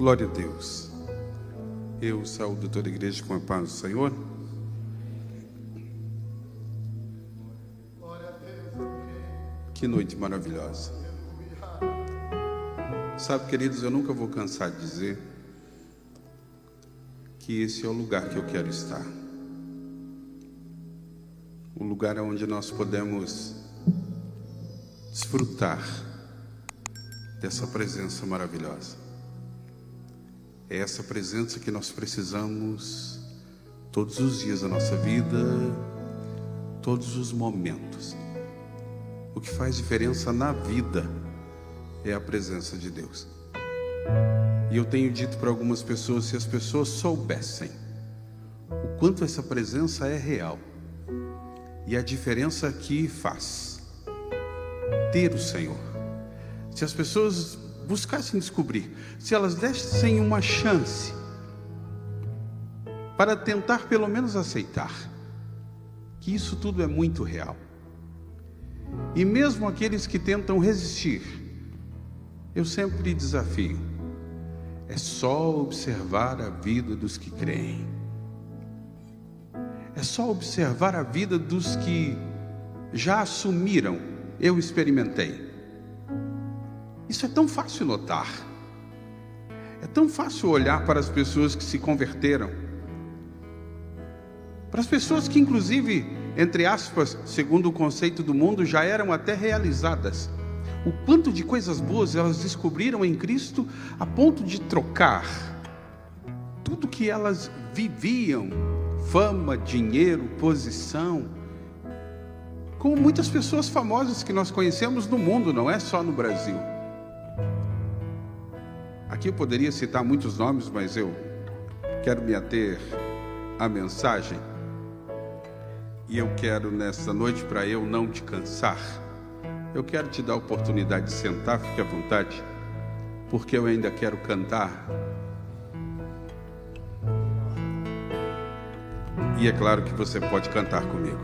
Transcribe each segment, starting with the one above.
Glória a Deus. Eu saúdo toda a igreja com a paz do Senhor. Que noite maravilhosa. Sabe, queridos, eu nunca vou cansar de dizer que esse é o lugar que eu quero estar. O lugar onde nós podemos desfrutar dessa presença maravilhosa. É essa presença que nós precisamos todos os dias da nossa vida, todos os momentos. O que faz diferença na vida é a presença de Deus. E eu tenho dito para algumas pessoas, se as pessoas soubessem o quanto essa presença é real e a diferença que faz ter o Senhor, se as pessoas buscassem descobrir, se elas dessem uma chance para tentar pelo menos aceitar que isso tudo é muito real. E mesmo aqueles que tentam resistir, eu sempre desafio, é só observar a vida dos que creem. É só observar a vida dos que já assumiram, eu experimentei. Isso é tão fácil notar. É tão fácil olhar para as pessoas que se converteram. Para as pessoas que, inclusive, entre aspas, segundo o conceito do mundo, já eram até realizadas. O quanto de coisas boas elas descobriram em Cristo, a ponto de trocar tudo que elas viviam, fama, dinheiro, posição, como muitas pessoas famosas que nós conhecemos no mundo, não é só no Brasil. Aqui eu poderia citar muitos nomes, mas eu quero me ater à mensagem. E eu quero nessa noite, para eu não te cansar, eu quero te dar a oportunidade de sentar, fique à vontade, porque eu ainda quero cantar. E é claro que você pode cantar comigo.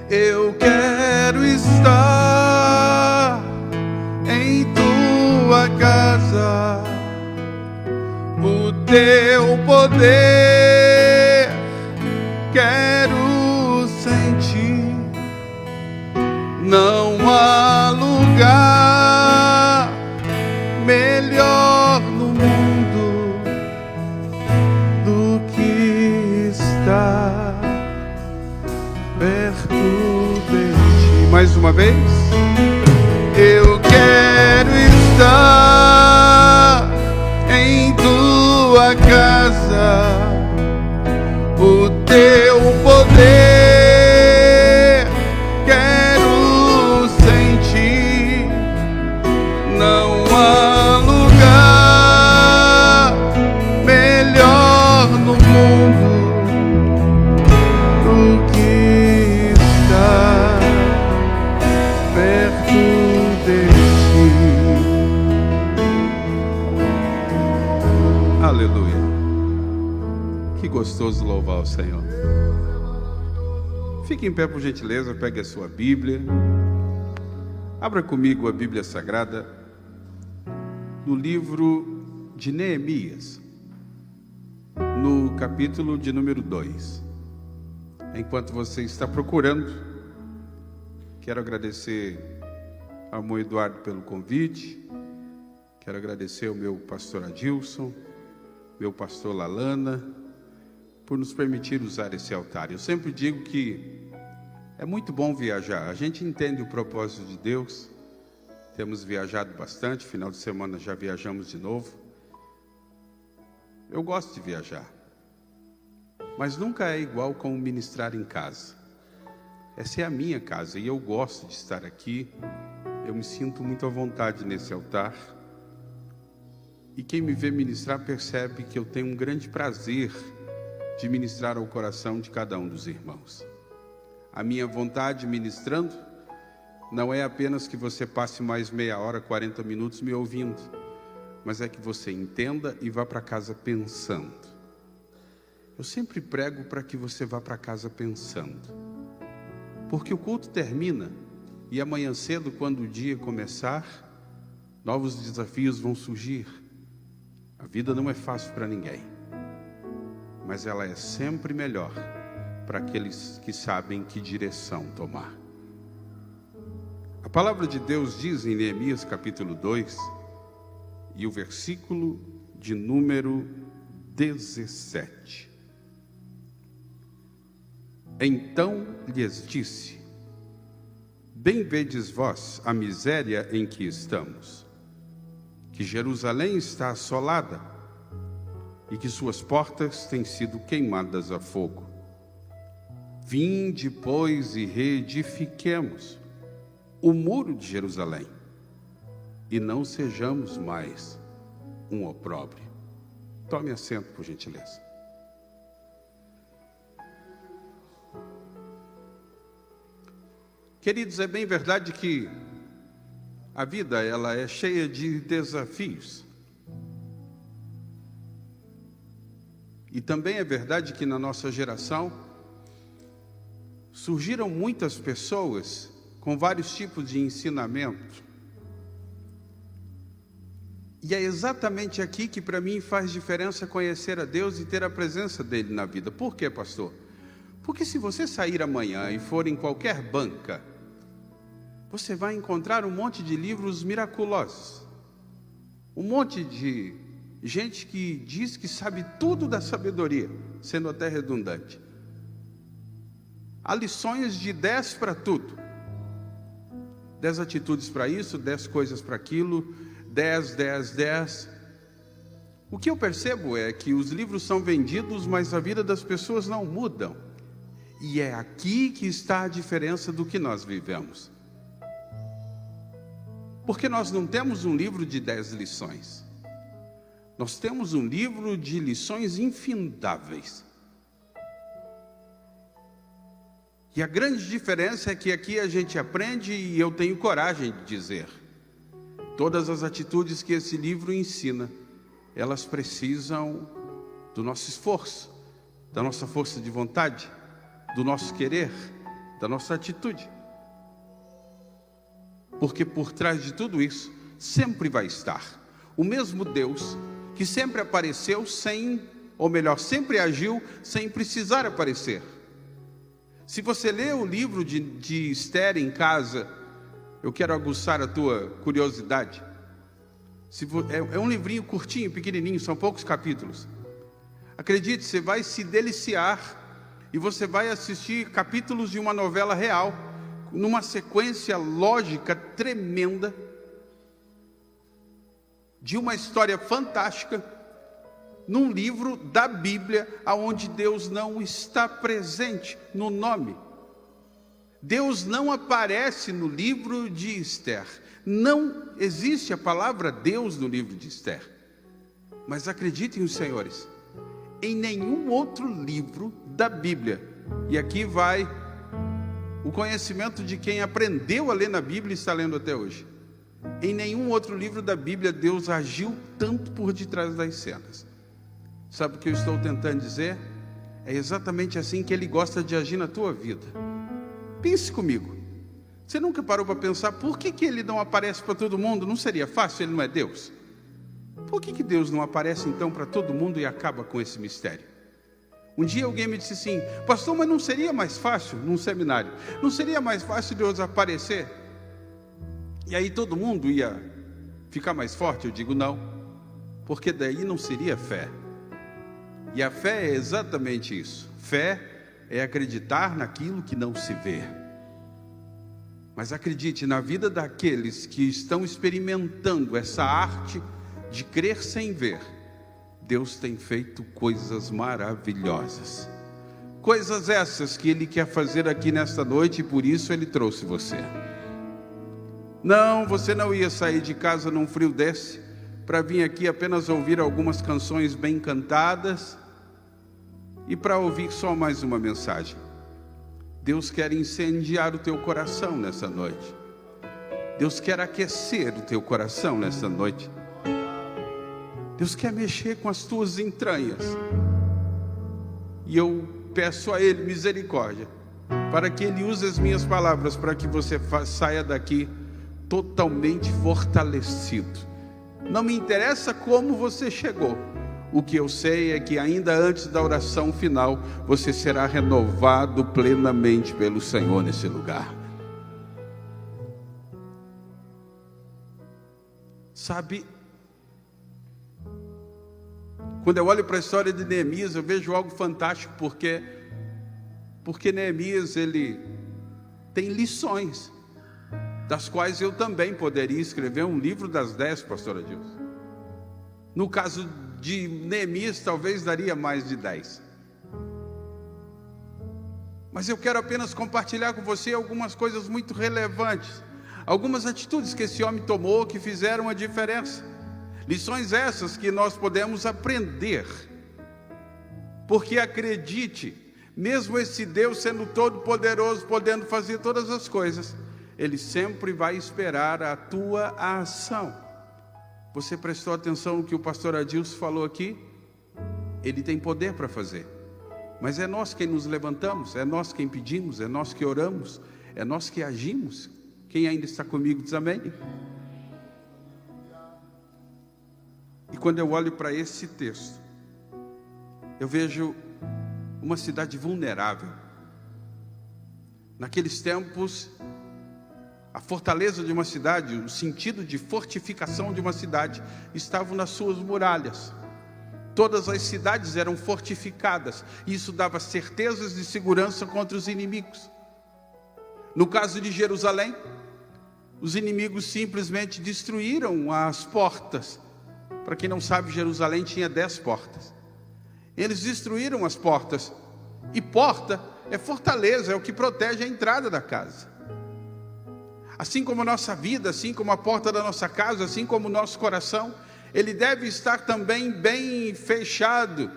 Eu quero estar em tua casa, o teu poder quero sentir. Não há lugar melhor no mundo do que estar perto de ti. Mais uma vez. Eu quero estar em tua casa, o teu poder quero sentir. Não há lugar melhor no mundo do que estar perto de ti. Aleluia. Que gostoso louvar o Senhor. Fique em pé, por gentileza, pegue a sua Bíblia. Abra comigo a Bíblia Sagrada no livro de Neemias, no capítulo de número 2. Enquanto você está procurando, quero agradecer ao irmão Eduardo pelo convite. Quero agradecer ao meu pastor Adilson, meu pastor Lalana, por nos permitir usar esse altar. Eu sempre digo que é muito bom viajar. A gente entende o propósito de Deus. Temos viajado bastante. Final de semana já viajamos de novo. Eu gosto de viajar, mas nunca é igual como ministrar em casa. Essa é a minha casa e eu gosto de estar aqui. Eu me sinto muito à vontade nesse altar. E quem me vê ministrar percebe que eu tenho um grande prazer de ministrar ao coração de cada um dos irmãos. A minha vontade ministrando não é apenas que você passe mais meia hora, 40 minutos me ouvindo, mas é que você entenda e vá para casa pensando. Eu sempre prego para que você vá para casa pensando, porque o culto termina e amanhã cedo, quando o dia começar, novos desafios vão surgir. A vida não é fácil para ninguém, mas ela é sempre melhor para aqueles que sabem que direção tomar. A palavra de Deus diz em Neemias capítulo 2, e o versículo de número 17. Então lhes disse: bem vedes vós a miséria em que estamos, que Jerusalém está assolada e que suas portas têm sido queimadas a fogo. Vinde, pois, e reedifiquemos o muro de Jerusalém, e não sejamos mais um opróbrio. Tome assento, por gentileza. Queridos, é bem verdade que a vida ela é cheia de desafios. E também é verdade que na nossa geração surgiram muitas pessoas com vários tipos de ensinamento. E é exatamente aqui que para mim faz diferença conhecer a Deus e ter a presença dele na vida. Por quê, pastor? Porque se você sair amanhã e for em qualquer banca, você vai encontrar um monte de livros miraculosos, um monte de gente que diz que sabe tudo da sabedoria, sendo até redundante. Há lições de 10 para tudo, 10 atitudes para isso, 10 coisas para aquilo, 10. O que eu percebo é que os livros são vendidos, mas a vida das pessoas não mudam. E é aqui que está a diferença do que nós vivemos. Porque nós não temos um livro de 10 lições. Nós temos um livro de lições infindáveis. E a grande diferença é que aqui a gente aprende, e eu tenho coragem de dizer, todas as atitudes que esse livro ensina, elas precisam do nosso esforço, da nossa força de vontade, do nosso querer, da nossa atitude. Porque por trás de tudo isso, sempre vai estar o mesmo Deus que sempre apareceu sempre agiu sem precisar aparecer. Se você lê o livro de Esther em casa, eu quero aguçar a tua curiosidade. É um livrinho curtinho, pequenininho, são poucos capítulos. Acredite, você vai se deliciar e você vai assistir capítulos de uma novela real, numa sequência lógica tremenda, de uma história fantástica, num livro da Bíblia, onde Deus não está presente no nome. Deus não aparece no livro de Esther. Não existe a palavra Deus no livro de Esther. Mas acreditem os senhores, em nenhum outro livro da Bíblia, e aqui vai o conhecimento de quem aprendeu a ler na Bíblia e está lendo até hoje. Em nenhum outro livro da Bíblia Deus agiu tanto por detrás das cenas. Sabe o que eu estou tentando dizer? É exatamente assim que Ele gosta de agir na tua vida. Pense comigo. Você nunca parou para pensar por que Ele não aparece para todo mundo? Não seria fácil? Ele não é Deus? Por que Deus não aparece então para todo mundo e acaba com esse mistério? Um dia alguém me disse assim: pastor, mas não seria mais fácil num seminário? Não seria mais fácil Deus aparecer? E aí todo mundo ia ficar mais forte? Eu digo não, porque daí não seria fé. E a fé é exatamente isso. Fé é acreditar naquilo que não se vê. Mas acredite, na vida daqueles que estão experimentando essa arte de crer sem ver, Deus tem feito coisas maravilhosas. Coisas essas que Ele quer fazer aqui nesta noite, e por isso Ele trouxe você. Não, você não ia sair de casa num frio desse para vir aqui apenas ouvir algumas canções bem cantadas e para ouvir só mais uma mensagem. Deus quer incendiar o teu coração nessa noite. Deus quer aquecer o teu coração nesta noite. Deus quer mexer com as tuas entranhas. E eu peço a Ele misericórdia, para que Ele use as minhas palavras, para que você saia daqui totalmente fortalecido. Não me interessa como você chegou. O que eu sei é que ainda antes da oração final, você será renovado plenamente pelo Senhor nesse lugar. Sabe, quando eu olho para a história de Neemias, eu vejo algo fantástico, porque Neemias, ele tem lições, das quais eu também poderia escrever um livro das 10, pastora Dilson. No caso de Neemias, talvez daria mais de 10. Mas eu quero apenas compartilhar com você algumas coisas muito relevantes, algumas atitudes que esse homem tomou que fizeram a diferença. Lições essas que nós podemos aprender, porque acredite, mesmo esse Deus sendo todo poderoso, podendo fazer todas as coisas, Ele sempre vai esperar a tua ação. Você prestou atenção no que o pastor Adilson falou aqui? Ele tem poder para fazer, mas é nós quem nos levantamos, é nós quem pedimos, é nós que oramos, é nós que agimos. Quem ainda está comigo diz amém. E quando eu olho para esse texto, eu vejo uma cidade vulnerável. Naqueles tempos, a fortaleza de uma cidade, o sentido de fortificação de uma cidade, estavam nas suas muralhas. Todas as cidades eram fortificadas, e isso dava certezas de segurança contra os inimigos. No caso de Jerusalém, os inimigos simplesmente destruíram as portas. Para quem não sabe, Jerusalém tinha 10 portas. Eles destruíram as portas. E porta é fortaleza, é o que protege a entrada da casa. Assim como a nossa vida, assim como a porta da nossa casa, assim como o nosso coração, ele deve estar também bem fechado,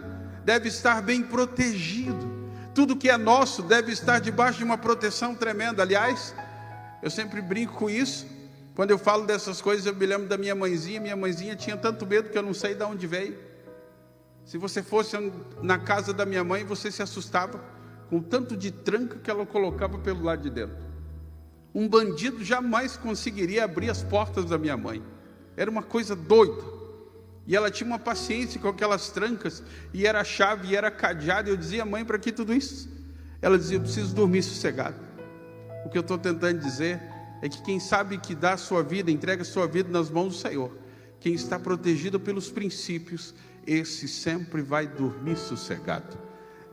deve estar bem protegido. Tudo que é nosso deve estar debaixo de uma proteção tremenda. Aliás, eu sempre brinco com isso. Quando eu falo dessas coisas, eu me lembro da minha mãezinha. Minha mãezinha tinha tanto medo que eu não sei de onde veio. Se você fosse na casa da minha mãe, você se assustava com tanto de tranca que ela colocava pelo lado de dentro. Um bandido jamais conseguiria abrir as portas da minha mãe. Era uma coisa doida. E ela tinha uma paciência com aquelas trancas, e era chave, e era cadeado. E eu dizia: mãe, para que tudo isso? Ela dizia: eu preciso dormir sossegado. O que eu estou tentando dizer é que quem sabe que dá a sua vida, entrega a sua vida nas mãos do Senhor, quem está protegido pelos princípios, esse sempre vai dormir sossegado.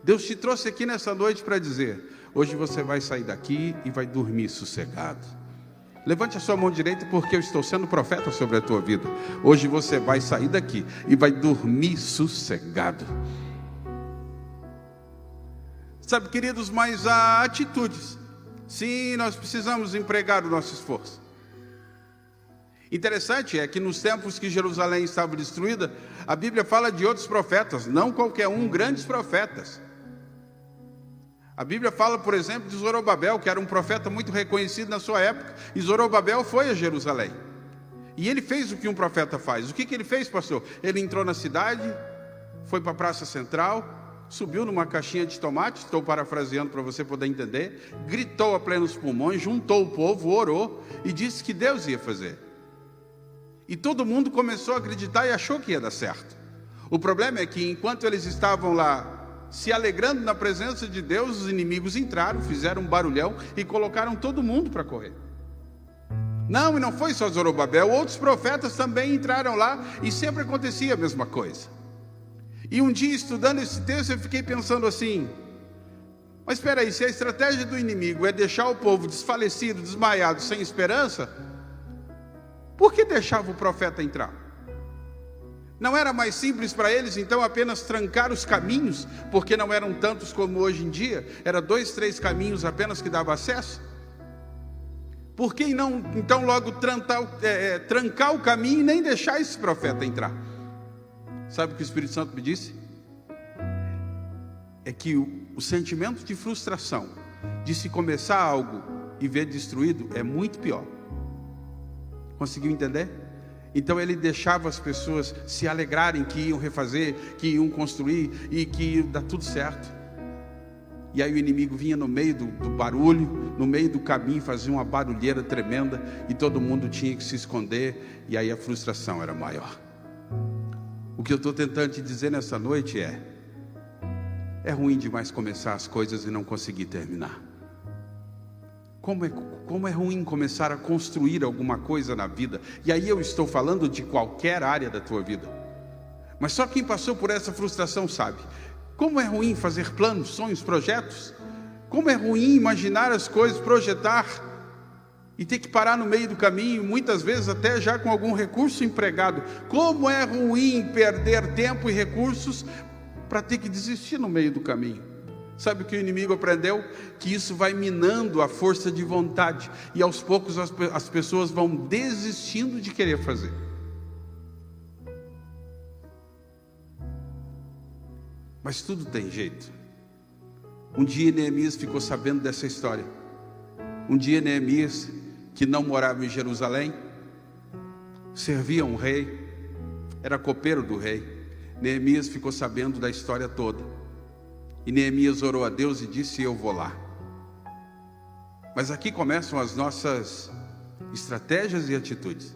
Deus te trouxe aqui nessa noite para dizer: hoje você vai sair daqui e vai dormir sossegado. Levante a sua mão direita, porque eu estou sendo profeta sobre a tua vida. Hoje você vai sair daqui e vai dormir sossegado. Sabe, queridos, mas há atitudes. Sim, nós precisamos empregar o nosso esforço. Interessante é que nos tempos que Jerusalém estava destruída, a Bíblia fala de outros profetas, não qualquer um, grandes profetas. A Bíblia fala, por exemplo, de Zorobabel, que era um profeta muito reconhecido na sua época. E Zorobabel foi a Jerusalém. E ele fez o que um profeta faz. O que ele fez, pastor? Ele entrou na cidade, foi para a praça central, subiu numa caixinha de tomate, estou parafraseando para você poder entender, gritou a plenos pulmões, juntou o povo, orou e disse que Deus ia fazer. E todo mundo começou a acreditar e achou que ia dar certo. O problema é que enquanto eles estavam lá se alegrando na presença de Deus, os inimigos entraram, fizeram um barulhão e colocaram todo mundo para correr. Não, e não foi só Zorobabel, outros profetas também entraram lá, e sempre acontecia a mesma coisa. E um dia, estudando esse texto, eu fiquei pensando assim: mas espera aí, se a estratégia do inimigo é deixar o povo desfalecido, desmaiado, sem esperança, por que deixava o profeta entrar? Não era mais simples para eles, então, apenas trancar os caminhos, porque não eram tantos como hoje em dia, era 2, 3 caminhos apenas que dava acesso? Por que não, então, logo trancar o caminho e nem deixar esse profeta entrar? Sabe o que o Espírito Santo me disse? É que o sentimento de frustração, de se começar algo e ver destruído, é muito pior. Conseguiu entender? Então ele deixava as pessoas se alegrarem que iam refazer, que iam construir e que ia dar tudo certo. E aí o inimigo vinha no meio do barulho, no meio do caminho, fazia uma barulheira tremenda e todo mundo tinha que se esconder, e aí a frustração era maior. O que eu estou tentando te dizer nessa noite é ruim demais começar as coisas e não conseguir terminar. Como é ruim começar a construir alguma coisa na vida. E aí eu estou falando de qualquer área da tua vida. Mas só quem passou por essa frustração sabe. Como é ruim fazer planos, sonhos, projetos. Como é ruim imaginar as coisas, projetar e ter que parar no meio do caminho, muitas vezes até já com algum recurso empregado. Como é ruim perder tempo e recursos para ter que desistir no meio do caminho. Sabe o que o inimigo aprendeu? Que isso vai minando a força de vontade. E aos poucos as pessoas vão desistindo de querer fazer. Mas tudo tem jeito. Um dia Neemias ficou sabendo dessa história. Um dia Neemias, que não morava em Jerusalém, servia um rei, era copeiro do rei. Neemias ficou sabendo da história toda. E Neemias orou a Deus e disse: eu vou lá. Mas aqui começam as nossas estratégias e atitudes.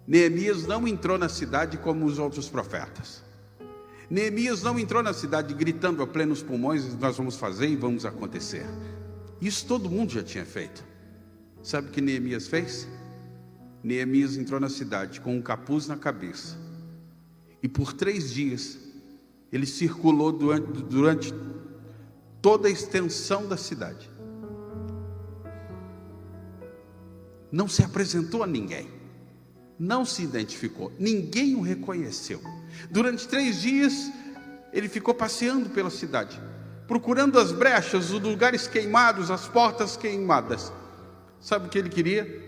Neemias não entrou na cidade como os outros profetas. Neemias não entrou na cidade gritando a plenos pulmões: nós vamos fazer e vamos acontecer. Isso todo mundo já tinha feito. Sabe o que Neemias fez? Neemias entrou na cidade com um capuz na cabeça. E por 3 dias ele circulou durante toda a extensão da cidade. Não se apresentou a ninguém. Não se identificou. Ninguém o reconheceu. Durante 3 dias, ele ficou passeando pela cidade, procurando as brechas, os lugares queimados, as portas queimadas. Sabe o que ele queria?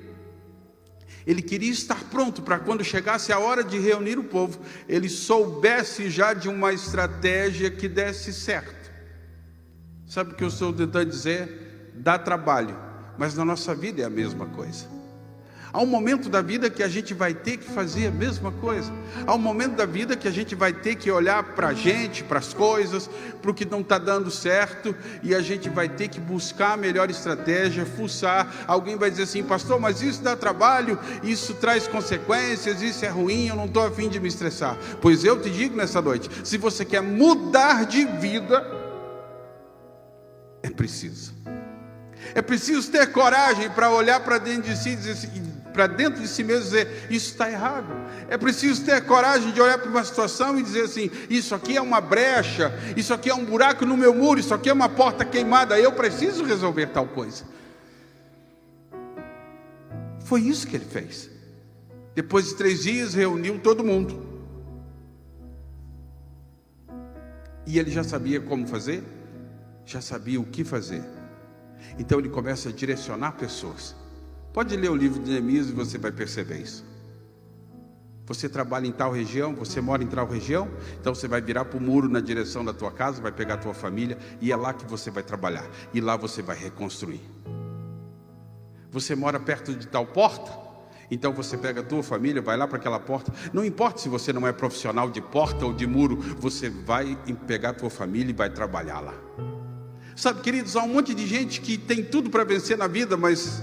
Ele queria estar pronto para quando chegasse a hora de reunir o povo, ele soubesse já de uma estratégia que desse certo. Sabe o que eu estou tentando dizer? Dá trabalho, mas na nossa vida é a mesma coisa. Há um momento da vida que a gente vai ter que fazer a mesma coisa. Há um momento da vida que a gente vai ter que olhar para a gente, para as coisas, para o que não está dando certo, e a gente vai ter que buscar a melhor estratégia, fuçar. Alguém vai dizer assim: pastor, mas isso dá trabalho, isso traz consequências, isso é ruim, eu não estou a fim de me estressar. Pois eu te digo nessa noite, se você quer mudar de vida, é preciso ter coragem para olhar para dentro de si e dizer assim, para dentro de si mesmo dizer: isso está errado. É preciso ter coragem de olhar para uma situação e dizer assim: isso aqui é uma brecha, isso aqui é um buraco no meu muro, isso aqui é uma porta queimada, eu preciso resolver tal coisa. Foi isso que ele fez. Depois de 3 dias reuniu todo mundo, e ele já sabia como fazer, já sabia o que fazer. Então ele começa a direcionar pessoas. Pode ler o livro de Neemias e você vai perceber isso. Você trabalha em tal região, você mora em tal região, então você vai virar para o muro na direção da tua casa, vai pegar a tua família, e é lá que você vai trabalhar, e lá você vai reconstruir. Você mora perto de tal porta, então você pega a tua família, vai lá para aquela porta. Não importa se você não é profissional de porta ou de muro, você vai pegar a tua família e vai trabalhar lá. Sabe, queridos, há um monte de gente que tem tudo para vencer na vida, mas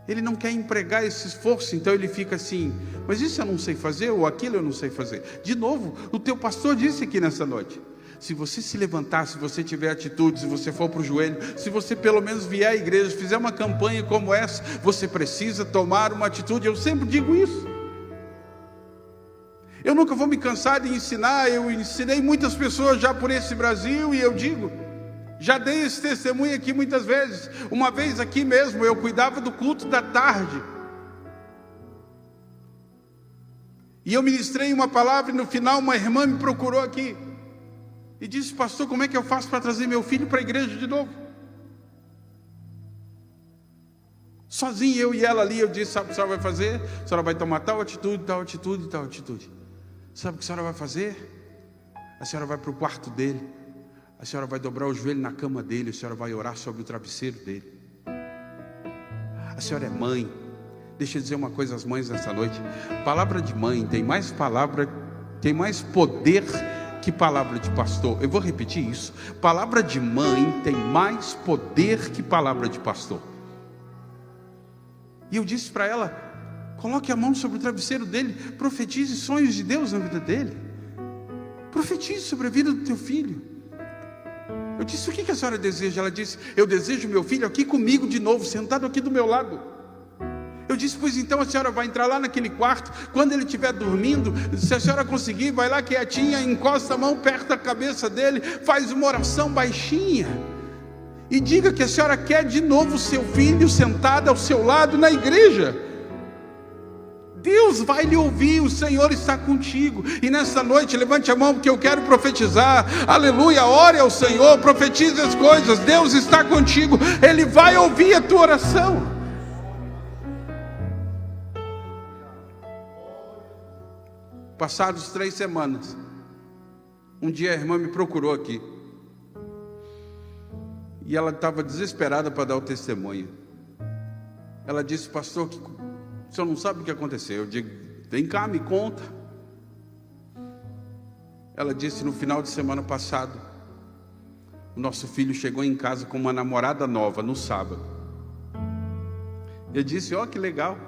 ele não quer empregar esse esforço, então ele fica assim: mas isso eu não sei fazer, ou aquilo eu não sei fazer. De novo, o teu pastor disse aqui nessa noite: se você se levantar, se você tiver atitude, se você for para o joelho, se você pelo menos vier à igreja, fizer uma campanha como essa, você precisa tomar uma atitude. Eu sempre digo isso. Eu nunca vou me cansar de ensinar. Eu ensinei muitas pessoas já por esse Brasil, e eu digo, já dei esse testemunho aqui muitas vezes. Uma vez aqui mesmo, eu cuidava do culto da tarde, e eu ministrei uma palavra, e no final uma irmã me procurou aqui e disse: pastor, como é que eu faço para trazer meu filho para a igreja de novo? Sozinho, eu e ela ali. Eu disse: sabe o que a senhora vai fazer? A senhora vai tomar tal atitude, tal atitude, tal atitude. Sabe o que a senhora vai fazer? A senhora vai para o quarto dele, a senhora vai dobrar o joelho na cama dele, a senhora vai orar sobre o travesseiro dele. A senhora é mãe, Deixa eu dizer uma coisa às mães nessa noite. Palavra de mãe tem mais poder que palavra de pastor. Eu vou repetir isso. Palavra de mãe tem mais poder que palavra de pastor. E eu disse para ela: coloque a mão sobre o travesseiro dele, profetize sonhos de Deus na vida dele, profetize sobre a vida do teu filho. Eu disse: o que a senhora deseja? Ela disse: eu desejo meu filho aqui comigo de novo, sentado aqui do meu lado. Eu disse: pois então a senhora vai entrar lá naquele quarto, quando ele estiver dormindo, se a senhora conseguir, vai lá quietinha, encosta a mão perto da cabeça dele, faz uma oração baixinha e diga que a senhora quer de novo o seu filho sentado ao seu lado na igreja. Deus vai lhe ouvir, o Senhor está contigo. E nessa noite, levante a mão, porque eu quero profetizar. Aleluia, ore ao Senhor, profetize as coisas. Deus está contigo, Ele vai ouvir a tua oração. Passados 3 semanas, um dia a irmã me procurou aqui, e ela estava desesperada para dar o testemunho. Ela disse: pastor, o senhor não sabe o que aconteceu? Eu digo: vem cá, me conta. Ela disse: no final de semana passado, o nosso filho chegou em casa com uma namorada nova no sábado. Eu disse: ó, que legal.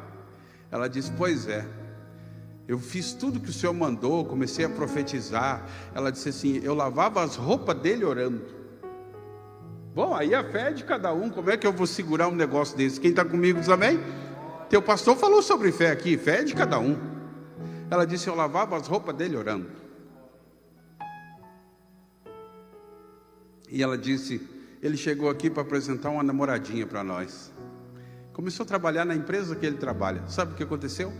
Ela disse: pois é, eu fiz tudo que o Senhor mandou, comecei a profetizar. Ela disse assim: eu lavava as roupas dele orando. Bom, aí a fé é de cada um. Como é que eu vou segurar um negócio desse? Quem está comigo diz amém? Teu pastor falou sobre fé aqui, fé é de cada um. Ela disse: eu lavava as roupas dele orando. E ela disse: ele chegou aqui para apresentar uma namoradinha para nós. Começou a trabalhar na empresa que ele trabalha. Sabe o que aconteceu?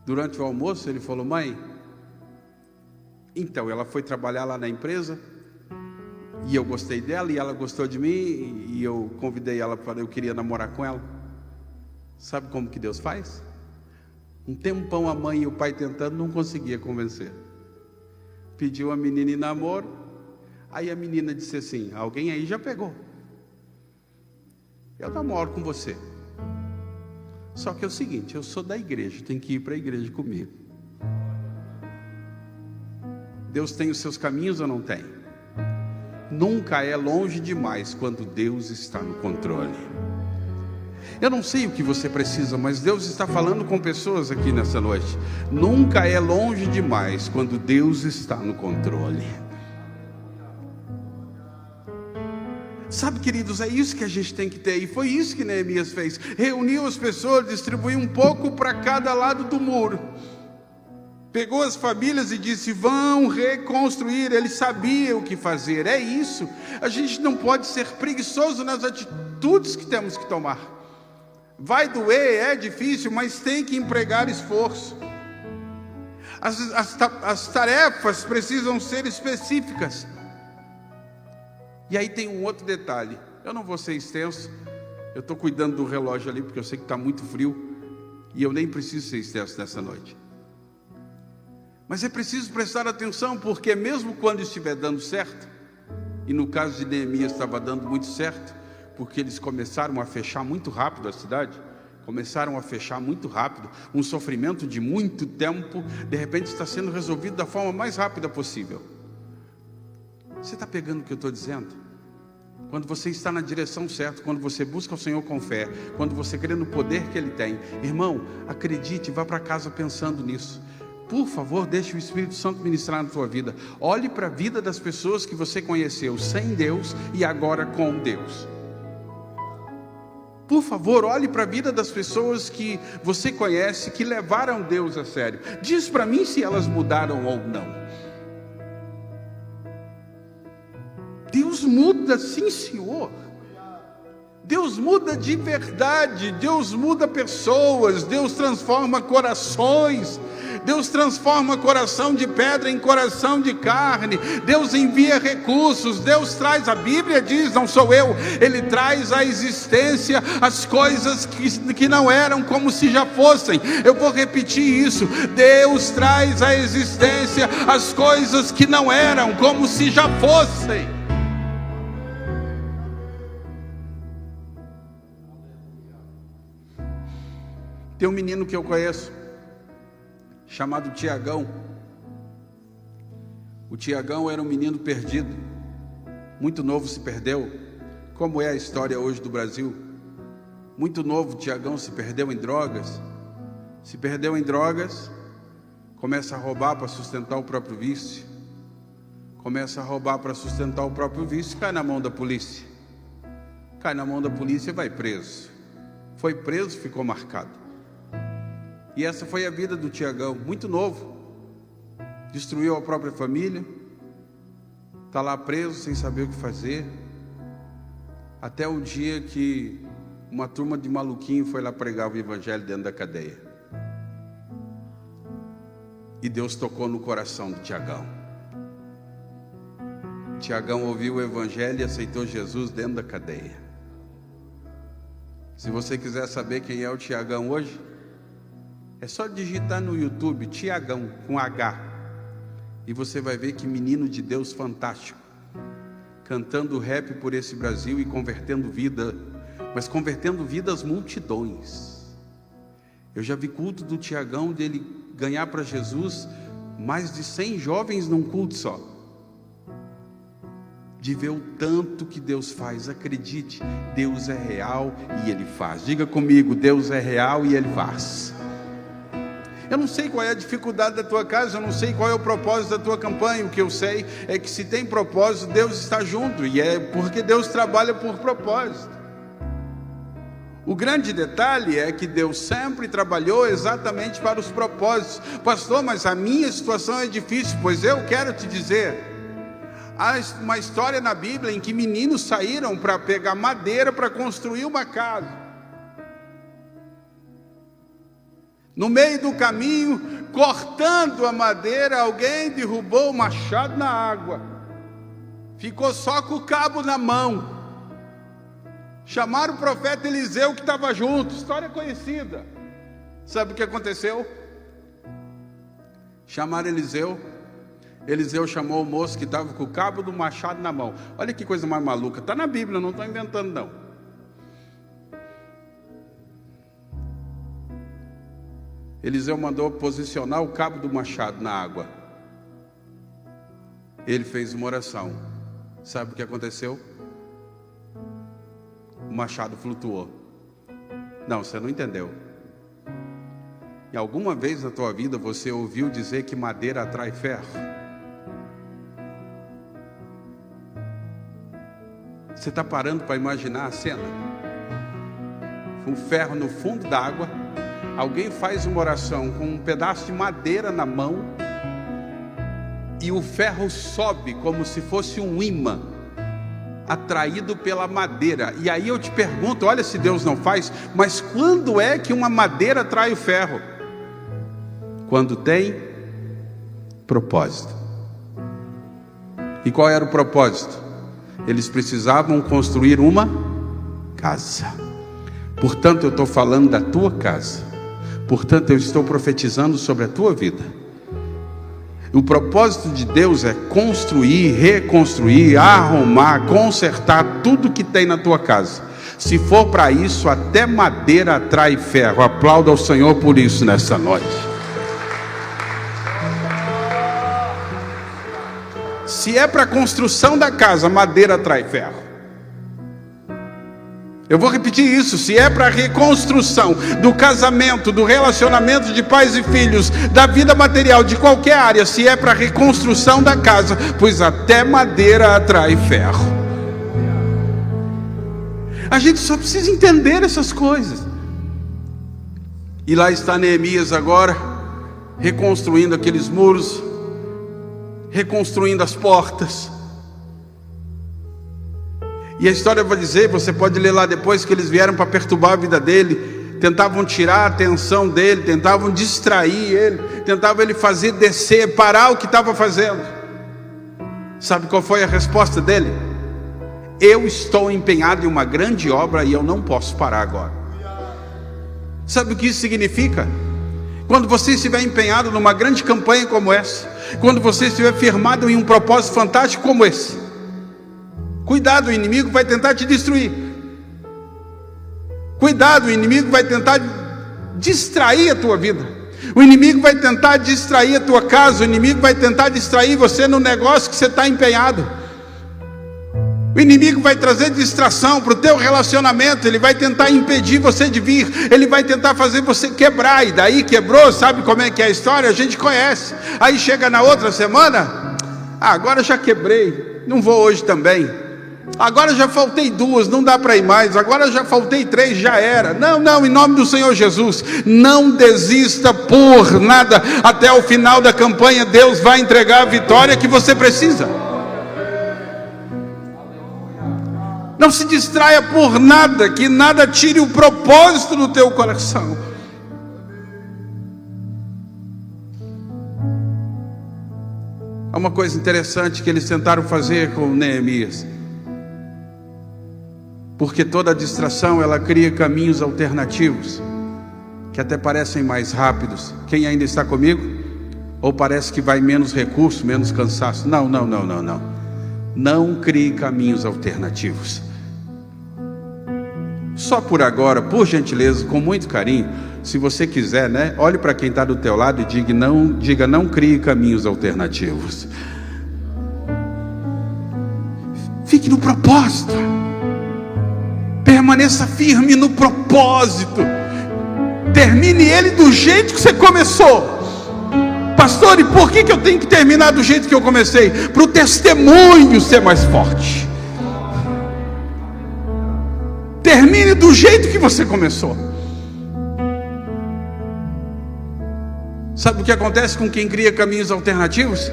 Durante o almoço ele falou: mãe, então ela foi trabalhar lá na empresa, e eu gostei dela, e ela gostou de mim, e eu convidei ela para, eu queria namorar com ela. Sabe como que Deus faz? Um tempão a mãe e o pai tentando, não conseguia convencer. Pediu a menina em namoro. Aí a menina disse assim: alguém aí já pegou, eu namoro com você. Só que é o seguinte, eu sou da igreja, tem que ir para a igreja comigo. Deus tem os seus caminhos ou não tem? Nunca é longe demais quando Deus está no controle. Eu não sei o que você precisa, mas Deus está falando com pessoas aqui nessa noite. Nunca é longe demais quando Deus está no controle. Sabe, queridos, é isso que a gente tem que ter. E foi isso que Neemias fez. Reuniu as pessoas, distribuiu um pouco para cada lado do muro. Pegou as famílias e disse: vão reconstruir. Ele sabia o que fazer. É isso. A gente não pode ser preguiçoso nas atitudes que temos que tomar. Vai doer, é difícil, mas tem que empregar esforço. As tarefas precisam ser específicas. E aí tem um outro detalhe. Eu não vou ser extenso. Eu estou cuidando do relógio ali, porque eu sei que está muito frio. E eu nem preciso ser extenso nessa noite. Mas é preciso prestar atenção, porque mesmo quando estiver dando certo, e no caso de Neemias estava dando muito certo, porque eles começaram a fechar muito rápido a cidade, começaram a fechar muito rápido, um sofrimento de muito tempo, de repente está sendo resolvido da forma mais rápida possível. Você está pegando o que eu estou dizendo? Quando você está na direção certa, quando você busca o Senhor com fé, quando você crê no poder que Ele tem, irmão, acredite, vá para casa pensando nisso. Por favor, deixe o Espírito Santo ministrar na tua vida. Olhe para a vida das pessoas que você conheceu sem Deus e agora com Deus. Por favor, olhe para a vida das pessoas que você conhece, que levaram Deus a sério. Diz para mim se elas mudaram ou não. Deus muda, sim, Senhor. Deus muda de verdade. Deus muda pessoas. Deus transforma corações. Deus transforma coração de pedra em coração de carne. Deus envia recursos. Deus traz, a Bíblia diz, não sou eu, Ele traz à existência as coisas que não eram como se já fossem. Eu vou repetir isso. Deus traz à existência as coisas que não eram como se já fossem. Tem um menino que eu conheço, chamado Tiagão. O Tiagão era um menino perdido, muito novo se perdeu, como é a história hoje do Brasil. Muito novo, Tiagão se perdeu em drogas, começa a roubar para sustentar o próprio vício, cai na mão da polícia, e vai preso. Foi preso, ficou marcado. E essa foi a vida do Tiagão, muito novo, destruiu a própria família, está lá preso sem saber o que fazer, até o dia que uma turma de maluquinho foi lá pregar o evangelho dentro da cadeia. E Deus tocou no coração do Tiagão. Tiagão ouviu o evangelho e aceitou Jesus dentro da cadeia. Se você quiser saber quem é o Tiagão hoje, é só digitar no YouTube Tiagão com H, e você vai ver que menino de Deus fantástico, cantando rap por esse Brasil e convertendo vida, mas convertendo vidas multidões. Eu já vi culto do Tiagão, dele ganhar para Jesus mais de 100 jovens num culto só, de ver o tanto que Deus faz. Acredite, Deus é real e Ele faz. Diga comigo, Deus é real e Ele faz. Eu não sei qual é a dificuldade da tua casa, eu não sei qual é o propósito da tua campanha. O que eu sei é que se tem propósito, Deus está junto, e é porque Deus trabalha por propósito. O grande detalhe é que Deus sempre trabalhou exatamente para os propósitos. Pastor, mas a minha situação é difícil. Pois eu quero te dizer, há uma história na Bíblia em que meninos saíram para pegar madeira para construir uma casa. No meio do caminho, cortando a madeira, alguém derrubou o machado na água, ficou só com o cabo na mão. Chamaram o profeta Eliseu, que estava junto, história conhecida. Sabe o que aconteceu? Chamaram Eliseu. Eliseu chamou o moço que estava com o cabo do machado na mão. Olha que coisa mais maluca, está na Bíblia, não estou inventando não. Eliseu mandou posicionar o cabo do machado na água. Ele fez uma oração. Sabe o que aconteceu? O machado flutuou. Não, você não entendeu. E alguma vez na tua vida você ouviu dizer que madeira atrai ferro? Você está parando para imaginar a cena? Um ferro no fundo da água. Alguém faz uma oração com um pedaço de madeira na mão, e o ferro sobe como se fosse um imã, atraído pela madeira. E aí eu te pergunto, olha se Deus não faz, mas quando é que uma madeira atrai o ferro? Quando tem propósito. E qual era o propósito? Eles precisavam construir uma casa. Portanto, eu estou falando da tua casa. Portanto, eu estou profetizando sobre a tua vida. O propósito de Deus é construir, reconstruir, arrumar, consertar tudo que tem na tua casa. Se for para isso, até madeira atrai ferro. Aplauda ao Senhor por isso nessa noite. Se é para a construção da casa, madeira atrai ferro. Eu vou repetir isso, se é para a reconstrução do casamento, do relacionamento de pais e filhos, da vida material, de qualquer área, se é para a reconstrução da casa, pois até madeira atrai ferro. A gente só precisa entender essas coisas. E lá está Neemias agora, reconstruindo aqueles muros, reconstruindo as portas. E a história vai dizer, você pode ler lá depois, que eles vieram para perturbar a vida dele, tentavam tirar a atenção dele, tentavam distrair ele, tentavam ele fazer descer, parar o que estava fazendo. Sabe qual foi a resposta dele? Eu estou empenhado em uma grande obra e eu não posso parar agora. Sabe o que isso significa? Quando você estiver empenhado numa grande campanha como essa, quando você estiver firmado em um propósito fantástico como esse, cuidado, o inimigo vai tentar te destruir. Cuidado, o inimigo vai tentar distrair a tua vida. O inimigo vai tentar distrair a tua casa, o inimigo vai tentar distrair você no negócio que você está empenhado. O inimigo vai trazer distração para o teu relacionamento, ele vai tentar impedir você de vir, ele vai tentar fazer você quebrar, e daí quebrou, sabe como é que é a história? A gente conhece. Aí chega na outra semana, agora já quebrei, não vou hoje também. Agora já faltei 2, não dá para ir mais. Agora já faltei 3, já era. Não, em nome do Senhor Jesus, não desista por nada. Até o final da campanha, Deus vai entregar a vitória que você precisa. Não se distraia por nada, que nada tire o propósito do teu coração. Há uma coisa interessante que eles tentaram fazer com Neemias. Porque toda distração, ela cria caminhos alternativos, que até parecem mais rápidos. Quem ainda está comigo? Ou parece que vai menos recurso, menos cansaço? Não. Não crie caminhos alternativos. Só por agora, por gentileza, com muito carinho, se você quiser, né? Olhe para quem está do teu lado e diga não crie caminhos alternativos. Fique no propósito. Permaneça firme no propósito. Termine ele do jeito que você começou. Pastor, e por que eu tenho que terminar do jeito que eu comecei? Para o testemunho ser mais forte. Termine do jeito que você começou. Sabe o que acontece com quem cria caminhos alternativos?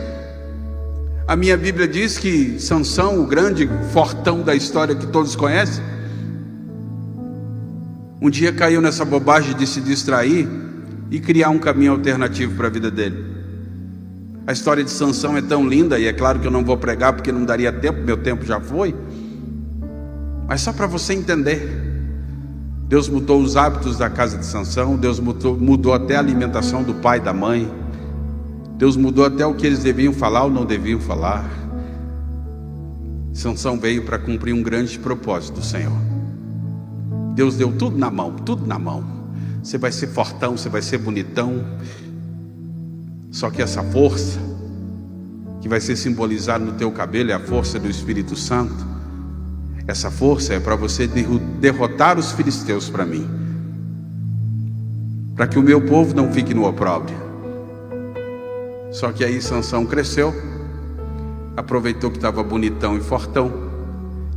A minha Bíblia diz que Sansão, o grande fortão da história que todos conhecem, um dia caiu nessa bobagem de se distrair e criar um caminho alternativo para a vida dele. A história de Sansão é tão linda, e é claro que eu não vou pregar porque não daria tempo, meu tempo já foi. Mas só para você entender, Deus mudou os hábitos da casa de Sansão, Deus mudou até a alimentação do pai e da mãe, Deus mudou até o que eles deviam falar ou não deviam falar. Sansão veio para cumprir um grande propósito do Senhor. Deus deu tudo na mão, tudo na mão. Você vai ser fortão, você vai ser bonitão. Só que essa força que vai ser simbolizada no teu cabelo é a força do Espírito Santo. Essa força é para você derrotar os filisteus para mim, para que o meu povo não fique no opróbrio. Só que aí Sansão cresceu, aproveitou que estava bonitão e fortão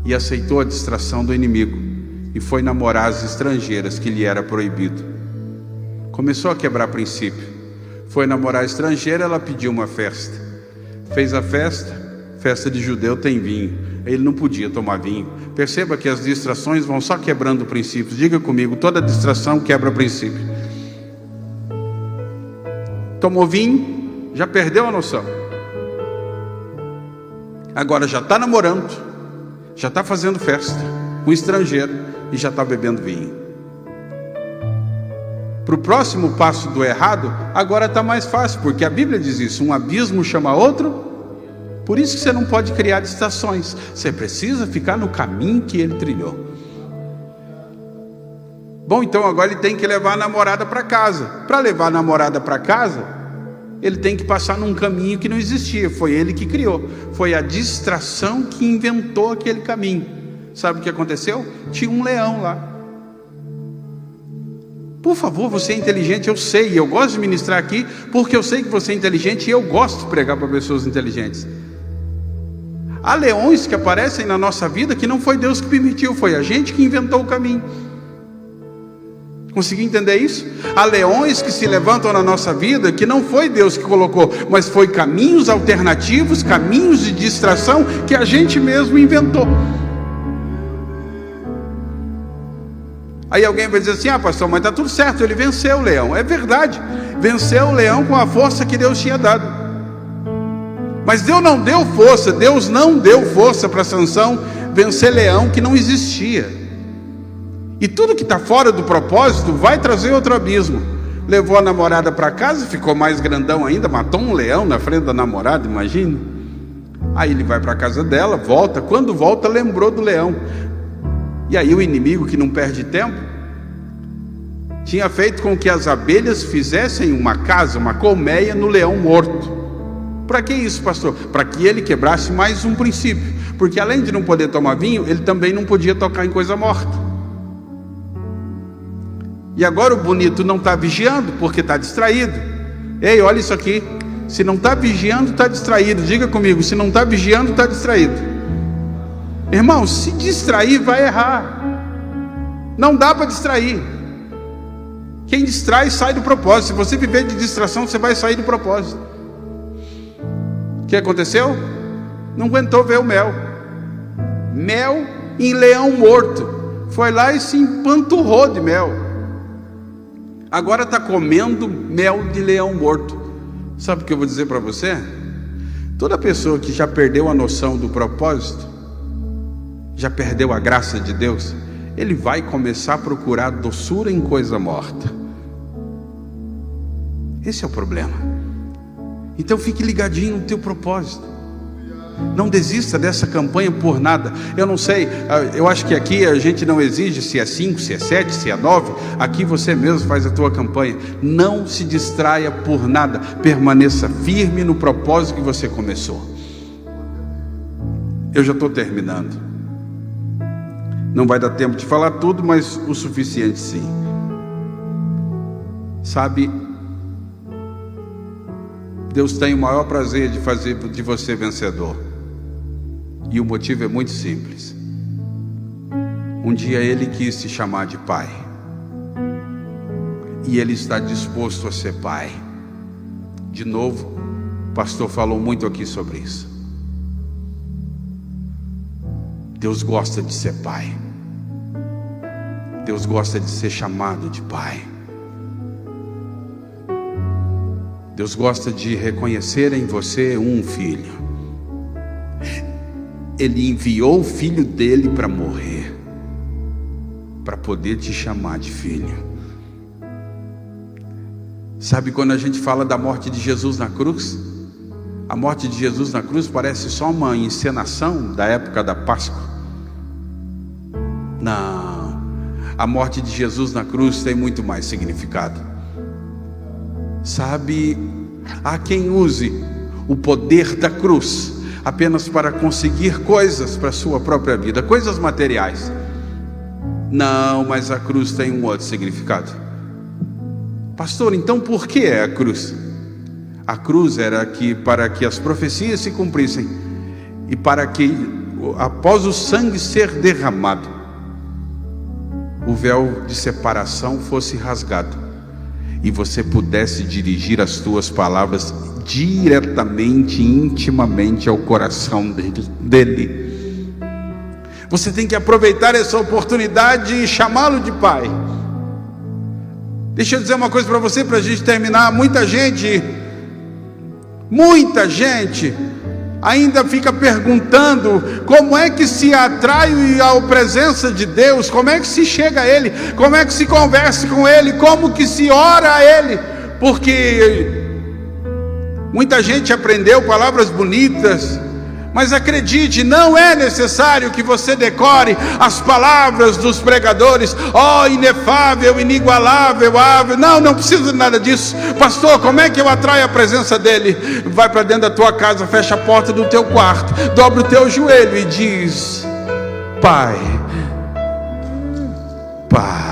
e aceitou a distração do inimigo. E foi namorar as estrangeiras que lhe era proibido. Começou a quebrar princípio. Foi namorar a estrangeira, ela pediu uma festa. Fez a festa, festa de judeu tem vinho. Ele não podia tomar vinho. Perceba que as distrações vão só quebrando princípios. Diga comigo, toda distração quebra princípio. Tomou vinho, já perdeu a noção. Agora já está namorando, já está fazendo festa com estrangeiro e já está bebendo vinho. Para o próximo passo do errado, agora está mais fácil, porque a Bíblia diz isso: um abismo chama outro. Por isso que você não pode criar distrações, você precisa ficar no caminho que ele trilhou. Bom, então agora ele tem que levar a namorada para casa. Para levar a namorada para casa, ele tem que passar num caminho que não existia. Foi ele que criou, foi a distração que inventou aquele caminho. Sabe o que aconteceu? Tinha um leão lá. Por favor, você é inteligente, eu sei, eu gosto de ministrar aqui, porque eu sei que você é inteligente e eu gosto de pregar para pessoas inteligentes. Há leões que aparecem na nossa vida que não foi Deus que permitiu, foi a gente que inventou o caminho. Conseguiu entender isso? Há leões que se levantam na nossa vida que não foi Deus que colocou, mas foi caminhos alternativos, caminhos de distração que a gente mesmo inventou. Aí alguém vai dizer assim: ah, pastor, mas está tudo certo, ele venceu o leão. É verdade, venceu o leão com a força que Deus tinha dado. Mas Deus não deu força para Sansão vencer leão que não existia. E tudo que está fora do propósito vai trazer outro abismo. Levou a namorada para casa, ficou mais grandão ainda, matou um leão na frente da namorada, imagine. Aí ele vai para a casa dela, volta, quando volta lembrou do leão. E aí o inimigo, que não perde tempo, tinha feito com que as abelhas fizessem uma casa, uma colmeia no leão morto. Para que isso, pastor? Para que ele quebrasse mais um princípio, porque além de não poder tomar vinho, ele também não podia tocar em coisa morta. E agora o bonito não está vigiando, porque está distraído. Ei, olha isso aqui, se não está vigiando, está distraído. Diga comigo, se não está vigiando, está distraído. Irmão, se distrair, vai errar. Não dá para distrair. Quem distrai sai do propósito. Se você viver de distração, você vai sair do propósito. O que aconteceu? Não aguentou ver o mel. Mel em leão morto. Foi lá e se empanturrou de mel. Agora está comendo mel de leão morto. Sabe o que eu vou dizer para você? Toda pessoa que já perdeu a noção do propósito, já perdeu a graça de Deus, ele vai começar a procurar doçura em coisa morta. Esse é o problema. Então fique ligadinho no teu propósito. Não desista dessa campanha por nada. Eu não sei, eu acho que aqui a gente não exige se é 5, se é 7, se é 9. Aqui você mesmo faz a tua campanha. Não se distraia por nada. Permaneça firme no propósito que você começou. Eu já estou terminando. Não vai dar tempo de falar tudo, mas o suficiente sim. Sabe, Deus tem o maior prazer de fazer de você vencedor. E o motivo é muito simples. Um dia Ele quis se chamar de Pai. E Ele está disposto a ser Pai. De novo, o pastor falou muito aqui sobre isso. Deus gosta de ser Pai. Deus gosta de ser chamado de Pai. Deus gosta de reconhecer em você um filho. Ele enviou o filho dele para morrer, para poder te chamar de filho. Sabe quando a gente fala da morte de Jesus na cruz? A morte de Jesus na cruz parece só uma encenação da época da Páscoa. Não, a morte de Jesus na cruz tem muito mais significado. Sabe, há quem use o poder da cruz apenas para conseguir coisas para a sua própria vida, coisas materiais. Não, mas a cruz tem um outro significado. Pastor, então por que é a cruz? A cruz era para que as profecias se cumprissem e para que, após o sangue ser derramado, o véu de separação fosse rasgado e você pudesse dirigir as tuas palavras diretamente, intimamente ao coração dele. Você tem que aproveitar essa oportunidade e chamá-lo de Pai. Deixa eu dizer uma coisa para você, para a gente terminar. Muita gente ainda fica perguntando como é que se atrai à presença de Deus, como é que se chega a Ele, como é que se conversa com Ele, como que se ora a Ele, porque muita gente aprendeu palavras bonitas, mas acredite, não é necessário que você decore as palavras dos pregadores, inefável, inigualável, ável. Não precisa de nada disso. Pastor, como é que eu atraio a presença dele? Vai para dentro da tua casa, fecha a porta do teu quarto, dobra o teu joelho e diz: Pai, Pai.